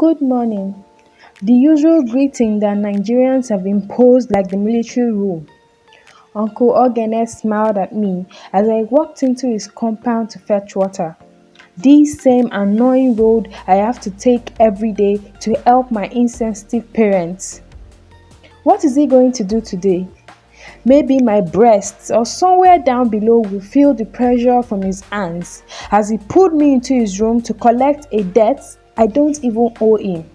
Good morning. The usual greeting that Nigerians have imposed like the military rule. Uncle Ogene smiled at me as I walked into his compound to fetch water. This same annoying road I have to take every day to help my insensitive parents. What is he going to do today? Maybe my breasts or somewhere down below will feel the pressure from his hands as he pulled me into his room to collect a debt I don't even owe him.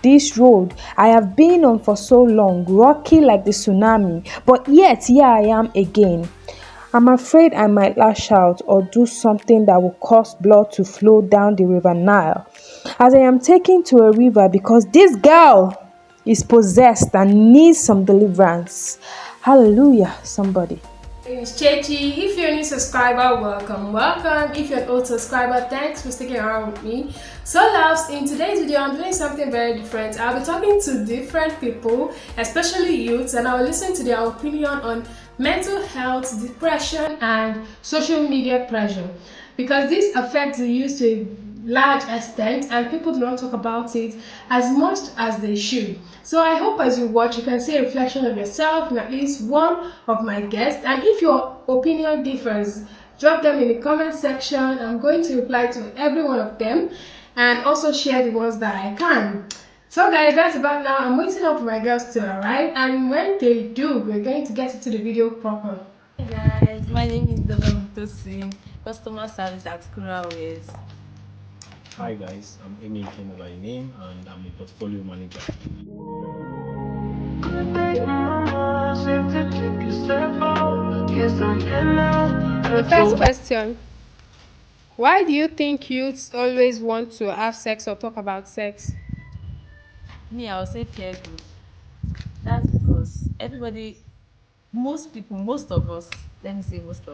This road I have been on for so long, rocky like the tsunami, but yet here I am again. I'm afraid I might lash out or do something that will cause blood to flow down the river Nile, as I am taken to a river because this girl is possessed and needs some deliverance. Hallelujah, somebody. It's Chechi. If you're a new subscriber, welcome. If you're an old subscriber, thanks for sticking around with me. So loves, in today's video, I'm doing something very different. I'll be talking to different people, especially youths, and I'll listen to their opinion on mental health, depression, and social media pressure. Because this affects the youth to a large extent and people do not talk about it as much as they should. So I hope as you watch you can see a reflection of yourself in at least one of my guests, and if your opinion differs, drop them in the comment section. I'm going to reply to every one of them and also share the ones that I can. So guys, that's about now. I'm waiting up for my girls to arrive, and when they do, we're going to get into the video proper. Hey guys, my name is Tosin, customer service at Chrisland. Hi guys, I'm Amy Ken by name and I'm a portfolio manager. The first question: why do you think youths always want to have sex or talk about sex? Me, I'll say peer group. That's because everybody, most people, most of us, let me say most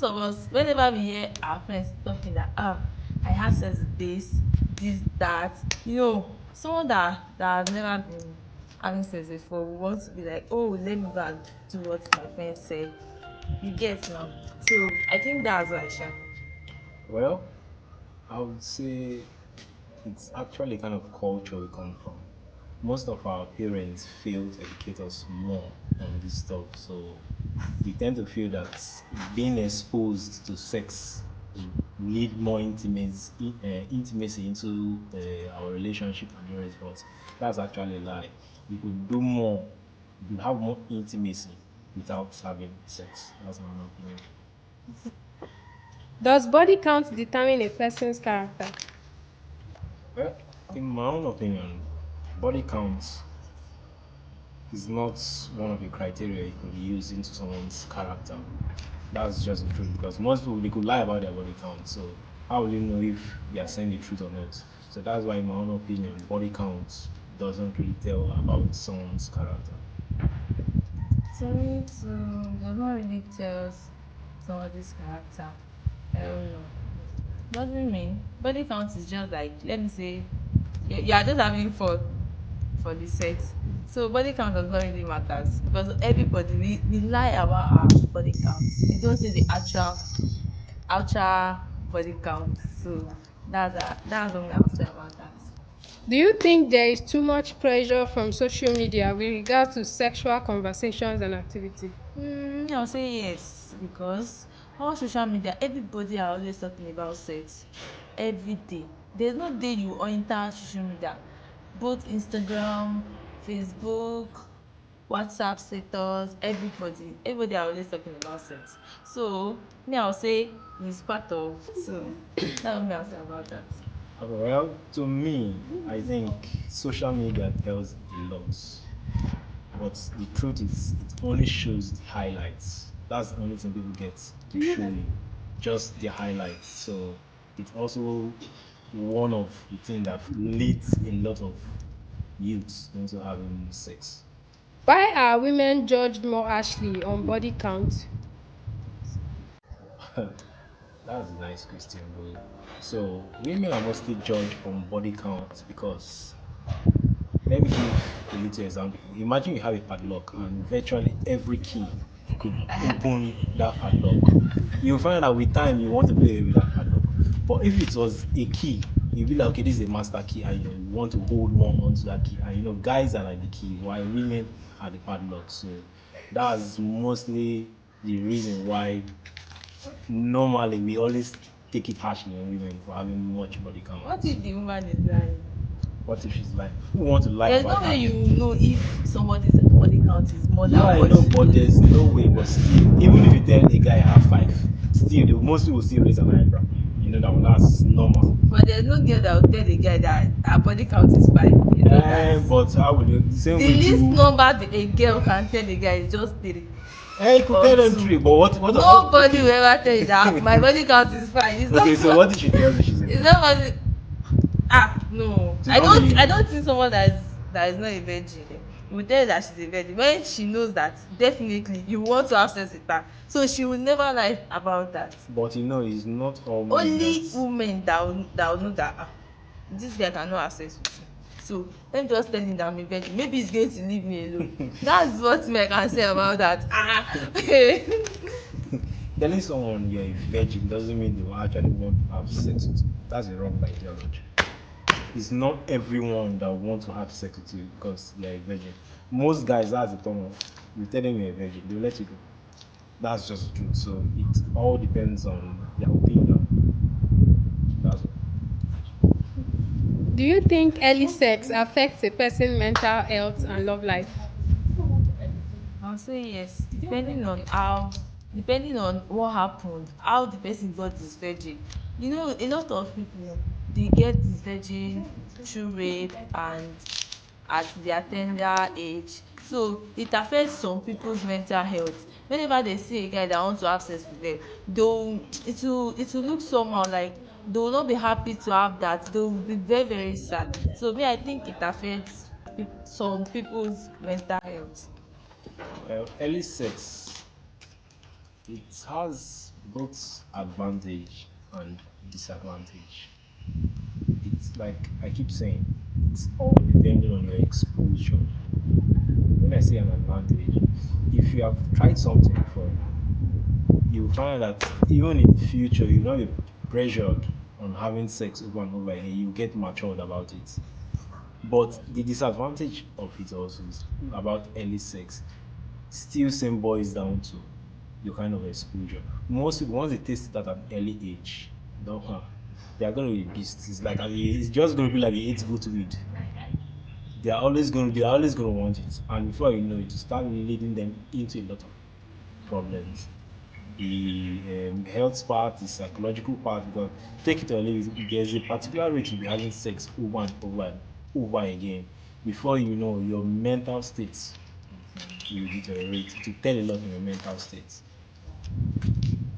of us, whenever we hear our friends talking that, I had sex with this, that, someone that has never been having sex before, we want to be like, oh, let me go and do what my friend said. You get now. So I think that's why I shall. Well, I would say it's actually kind of culture we come from. Most of our parents fail to educate us more on this stuff, so we tend to feel that being exposed to sex will lead more intimacy into our relationship and the rest. But that's actually a lie. We could do more, we could have more intimacy without having sex. That's my own opinion. Does body count determine a person's character? Well, in my own opinion, body count is not one of the criteria you could use into someone's character. That's just the truth because most people they could lie about their body count. So how will you know if they are saying the truth or not? So that's why, in my own opinion, body count doesn't really tell about someone's character. To me, does not really tell somebody's character. I don't know. Doesn't mean body count is just like, let me say, you are just having fun for the sex. So body count does not really matters because everybody we lie about our body count. We don't say the actual body count. So that's what I'll say about that. Do you think there is too much pressure from social media with regard to sexual conversations and activity? I'll say yes because all social media, everybody are always talking about sex every day. There's no day you enter social media, both Instagram, Facebook, WhatsApp status, everybody are always talking about sex. So me, I'll say it's part of. So that's what me I'll say about that. Well, to me, I think social media tells a lot. But the truth is, it only shows the highlights. That's the only thing people get to show you, just the highlights. So it's also one of the things that leads a lot of youths into having sex. Why are women judged more harshly on body count? That's a nice question, bro. So women are mostly judged on body count because let me give a little example. Imagine you have a padlock and virtually every key could open that padlock. You'll find that with time you want to play with that padlock. But if it was a key You be like, okay, this is a master key, and you want to hold more onto that key. And guys are like the key, while women are the padlock. So that's mostly the reason why normally we always take it harshly on women for having much body count. What if the woman is lying? What if she's lying? Who want to lie There's about no way that? you know if somebody's body count is more Yeah, than I what know, she but is. there's no way. But still, even if you tell a guy I have five, still, the most people will still raise an eyebrow. You know that one, that's normal. But there's no girl that will tell the guy that her body count is 5. You know that. But how will you? The same The way least too. number a girl can tell the guy is just 3 You could or tell them 2. three, but what about Nobody will okay? ever tell you that my body count is 5. It's Okay, not. so what if she tells you she's a It's virgin? not only. No. So I don't don't. I be. don't think someone that is not a virgin will tell you that she's a virgin when she knows that definitely you want to have sex with her. So she will never lie about that. But it's not all men that. Only women that will know that this guy cannot have sex with me. So let me just tell him that I'm a virgin. Maybe he's going to leave me alone. That's what me I can say about that. Telling someone you're a virgin doesn't mean they will actually want to have sex with you. That's a wrong ideology. It's not everyone that want to have sex with you because you're a virgin. Most guys, that's the turn off. You tell them you're a virgin, they'll let you go. That's just the truth. So it all depends on their opinion. That's all. Do you think early sex affects a person's mental health and love life? I'll say yes, depending on what happened, how the person got this virgin. You know, a lot of people they get this virgin through rape and at their tender age. So it affects some people's mental health. Whenever they see a guy that wants to have sex with them, they'll it will look somehow like they will not be happy to have that. They will be very, very sad. So me, I think it affects some people's mental health. Well, early sex, it has both advantage and disadvantage. It's like I keep saying, it's all depending on your exposure. When I say an advantage, if you have tried something before, you find that even in the future, you'll not be pressured on having sex over and over again. You get matured about it. But the disadvantage of it also is about early sex. Still, same boils down to your kind of exposure. Most people, once they taste it at an early age, don't they are going to be beasts. It's just going to be like they ate goat weed. They are always going to want it, and before you know it, you start leading them into a lot of problems. The health part, the psychological part, because take it or leave it, there's a particular rate you'll be having sex over and over and over again. Before you know, your mental state will deteriorate. To tell a lot in your mental state.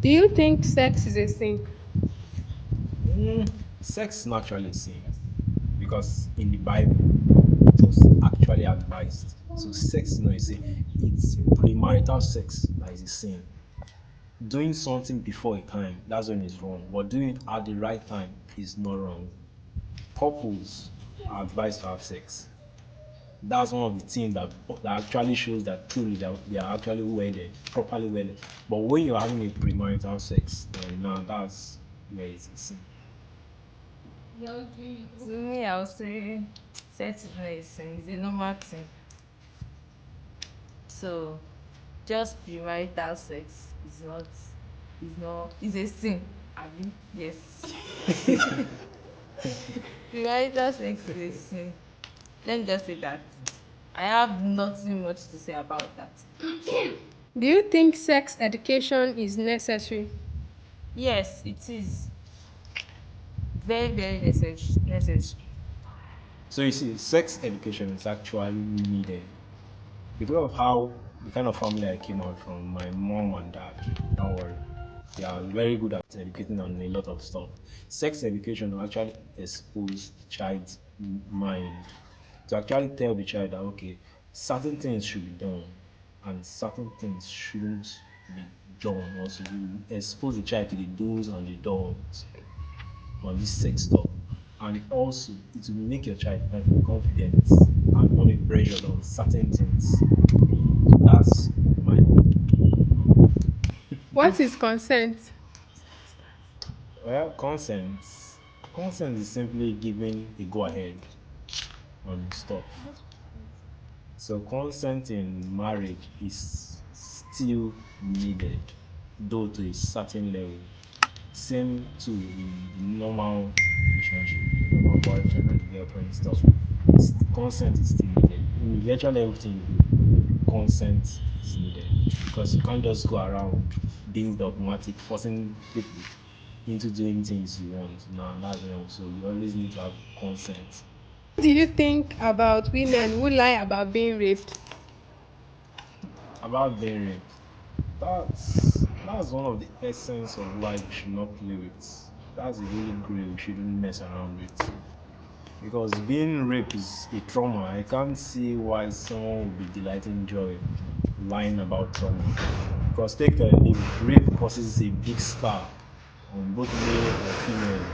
Do you think sex is a sin? Sex is naturally a sin because in the Bible it was actually advised. So sex is not a sin. It's premarital sex that is a sin. Doing something before a time, that's when it's wrong. But doing it at the right time is not wrong. Couples are advised to have sex. That's one of the things that actually shows that truly that they are actually wedded, properly wedded. But when you're having a premarital sex, then now that's where it's a sin. To me, I would say sex is not a sin, it's a normal thing. So just premarital sex is a sin. Abi? Yes. Premarital sex is a sin. Let me just say that. I have nothing much to say about that. Do you think sex education is necessary? Yes, it is very, very necessary. So you see, sex education is actually needed because of how the kind of family I came out from. My mom and dad, don't worry, they are very good at educating on a lot of stuff. Sex education will actually expose the child's mind to actually tell the child that okay, certain things should be done and certain things shouldn't be done. Also, you expose the child to the do's and the don'ts on this sex stuff. And also, it will make your child confident and not be pressured on certain things. That's my What is consent? well, consent. Consent is simply giving a go ahead on stuff. So consent in marriage is still needed, though to a certain level. Same to in normal relationship, normal boyfriend and girlfriend stuff. Consent is still needed. In virtually everything you do, consent is needed because you can't just go around being dogmatic, forcing people into doing things you want. No, that's wrong. So you always need to have consent. What do you think about women who lie about being raped? About being raped, that's one of the essence of why we should not play with. That's a holy grail we shouldn't mess around with. Because being raped is a trauma. I can't see why someone would be delighting joy lying about trauma. Because take a leave, rape causes a big scar on both male or female.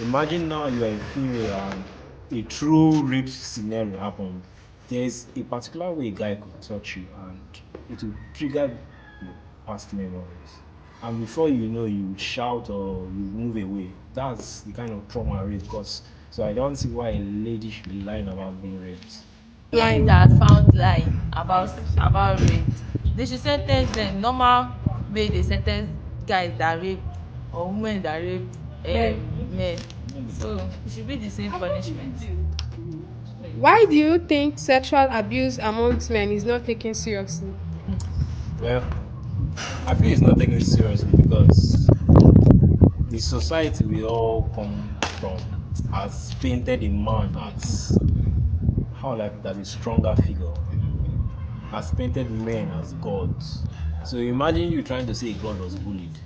Imagine now you are a female and a true rape scenario happened. There's a particular way a guy could touch you and it will trigger your past memories. And before you know, you shout or you move away. That's the kind of trauma rape causes. So I don't see why a lady should be lying about being raped. Lady that found lying about rape, they should sentence them normal way they sentence guys that rape or women that rape men. So it should be the same punishment. Why do you think sexual abuse amongst men is not taken seriously? Well, I feel it's not taken seriously because the society we all come from has painted a man as how like that a stronger figure, has painted men as gods. So imagine you trying to say God was bullied.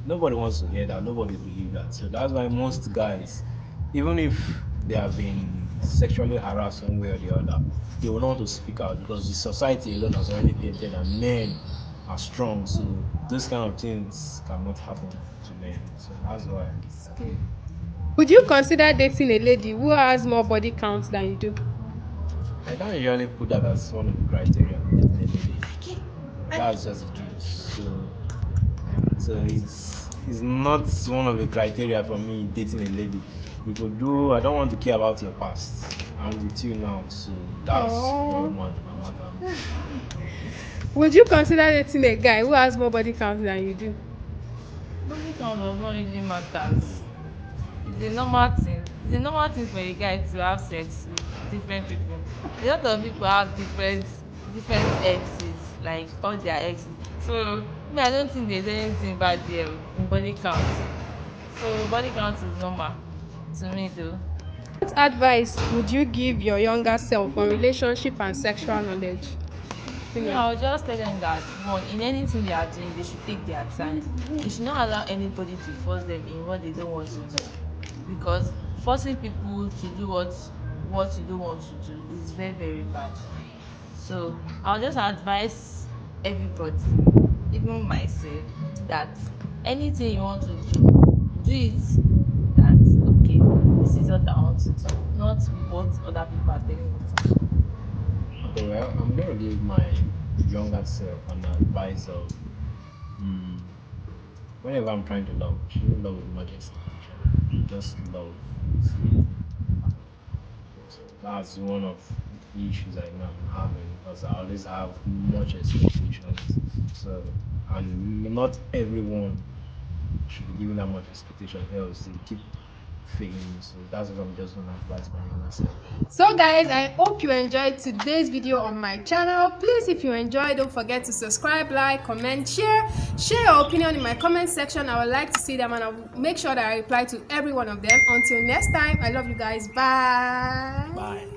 Nobody wants to hear that. Nobody believe that. So that's why most guys, even if they have been sexually harassed one way or the other, they will not want to speak out because the society alone has already painted that men are strong. So those kind of things cannot happen to men. So that's why. Would you consider dating a lady who has more body count than you do? I don't usually put that as one of the criteria for dating a lady. That's just the truth. So it's not one of the criteria for me dating a lady. Because though I don't want to care about your past. I'm with you now, so that's what Oh. matters. Would you consider dating a guy who has more body count than you do? Body count does not really matters. It's a normal thing. It's a normal thing for a guy to have sex with different people. A lot of people have different exes, like all their exes. So me, I don't think there's anything bad there in body count. So body count is normal to me though. What advice would you give your younger self on relationship and sexual knowledge? Me, I'll just tell them that one, in anything they are doing, they should take their time. They should not allow anybody to force them in what they don't want to do. Because forcing people to do what you don't want to do is very, very bad. So I'll just advise everybody, even myself, that anything you want to do it that okay, this is what I want to do, not what other people are telling you to do. Okay, well, I'm gonna give my younger self an advice of whenever I'm trying to love, shouldn't love with much expectation. Just love freely. So that's one of the issues I know I'm having because I always have much expectations. So, and not everyone should be given that much expectation, else they keep failing. So that's what I'm just gonna advise my younger self. So guys, I hope you enjoyed today's video on my channel. Please, if you enjoyed, don't forget to subscribe, like, comment, share your opinion in my comment section. I would like to see them and I'll make sure that I reply to every one of them. Until next time, I love you guys. Bye. Bye.